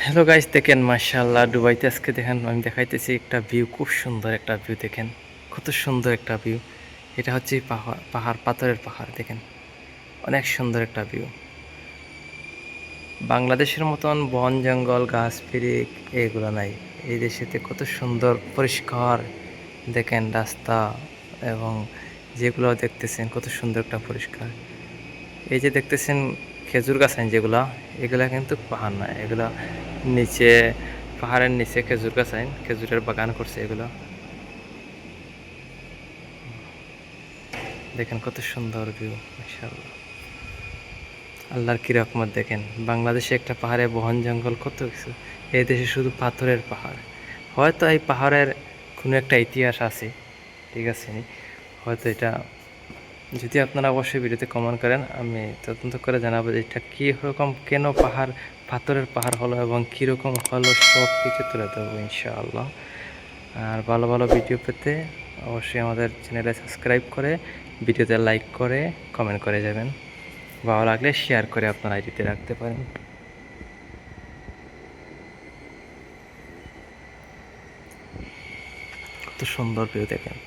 Hello guys, দেখেন মাশাআল্লাহ দুবাইতে আজকে দেখেন আমি দেখাইতেছি একটা ভিউ, খুব সুন্দর একটা ভিউ। দেখেন কত সুন্দর একটা ভিউ। এটা হচ্ছে পাহাড়, পাথরের পাহাড়। দেখেন অনেক সুন্দর একটা ভিউ। বাংলাদেশের মতন বন জঙ্গল গাছ ফিরিক এগুলো নাই। এই দেশেতে কত সুন্দর পরিষ্কার। দেখেন রাস্তা এবং যেগুলো দেখতেছেন কত সুন্দর একটা পরিষ্কার। এই যে দেখতেছেন খেজুর গাছ আইন যেগুলা, এগুলা কিন্তু পাহাড় না, এগুলা নিচে পাহাড়ের নিচে খেজুর গাছ আইন, খেজুরের বাগান করছে এগুলো। দেখেন কত সুন্দর ভিউ, মাশাআল্লাহ। আল্লাহর কি রহমত। দেখেন বাংলাদেশে একটা পাহাড়ে বন জঙ্গল কত কিছু, এই দেশে শুধু পাথরের পাহাড়। হয়তো এই পাহাড়ের কোনো একটা ইতিহাস আছে, ঠিক আছে নি, হয়তো এটা যদি আপনারা অবশ্যই ভিডিওতে কমেন্ট করেন, আমি তদন্ত করে জানাবো যে এটা কীরকম, কেন পাহাড় পাথরের পাহাড় হলো এবং কীরকম হলো, সব কিছু তুলে ধরবো ইনশাআল্লাহ। আর ভালো ভালো ভিডিও পেতে অবশ্যই আমাদের চ্যানেলে সাবস্ক্রাইব করে, ভিডিওতে লাইক করে, কমেন্ট করে যাবেন। ভালো লাগলে শেয়ার করে আপনার আইডিতে রাখতে পারেন। কত সুন্দর ভিউ দেখেন।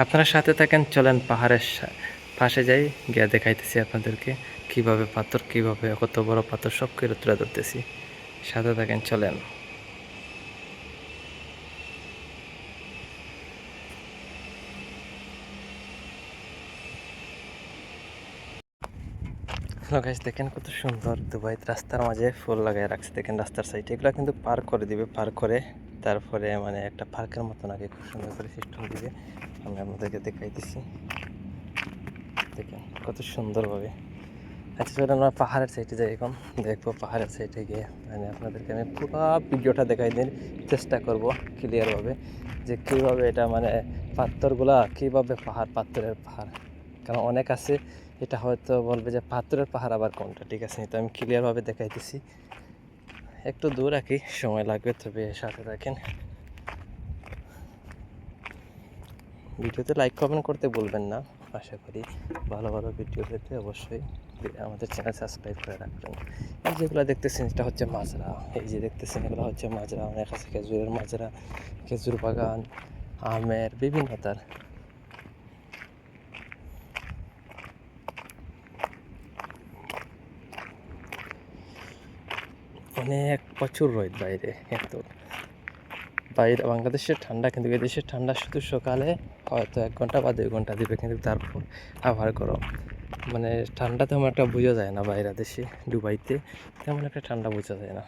আপনারা সাথে থাকেন, চলেন পাহাড়ের পাশে যাই, গিয়ে দেখাইতেছি আপনাদেরকে কিভাবে পাথর, কিভাবে কত বড় পাথর সব করে তুলে ধরতেছি। সাথে থাকেন, চলেন। হ্যালো গাইস, দেখেন কত সুন্দর দুবাই রাস্তার মাঝে ফুল লাগাই রাখছে। দেখেন রাস্তার সাইডে এগুলো কিন্তু পার্ক করে দিবে, পার্ক করে তারপরে মানে একটা পার্কের মতন আগে খুব সুন্দর করে সিস্টেম দিবে। আমি আপনাদেরকে দেখাইতেছি, দেখেন কত সুন্দরভাবে। আচ্ছা চলুন আমরা পাহাড়ের সাইডে যাই, এখন দেখবো পাহাড়ের সাইডে গিয়ে মানে আপনাদেরকে আমি পুরো ভিডিওটা দেখাই দিন চেষ্টা করব ক্লিয়ারভাবে, যে কীভাবে এটা মানে পাথরগুলা কীভাবে পাহাড়, পাথরের পাহাড়। কারণ অনেক আছে এটা হয়তো বলবে যে পাথরের পাহাড় আবার কোনটা, ঠিক আছে। তো আমি ক্লিয়ারভাবে দেখাইতেছি, একটু দূর আর কি, সময় লাগবে, তবে সাথে থাকেন। ভিডিওতে লাইক কমেন্ট করতে বলবেন না। আশা করি ভালো ভালো ভিডিও পেতে অবশ্যই আমাদের চ্যানেল সাবস্ক্রাইব করে রাখবেন। আর যেগুলো দেখতেছেন এটা হচ্ছে মাজরা, এই যে দেখতেছেন এগুলো হচ্ছে মাজরা। অনেক আছে খেজুরের মাজরা, খেজুর বাগান, আমের বিভিন্ন তার। অনেক প্রচুর রোদ বাইরে, এত বাইরে বাংলাদেশের ঠান্ডা, কিন্তু এদেশের ঠান্ডা শুধু সকালে হয়তো 1 ঘন্টা বা 2 ঘন্টা দিবে, কিন্তু তারপর আবার গরম। মানে ঠান্ডা তেমন একটা বোঝা যায় না বাইরে দেশে, দুবাইতে তেমন একটা ঠান্ডা বোঝা যায় না।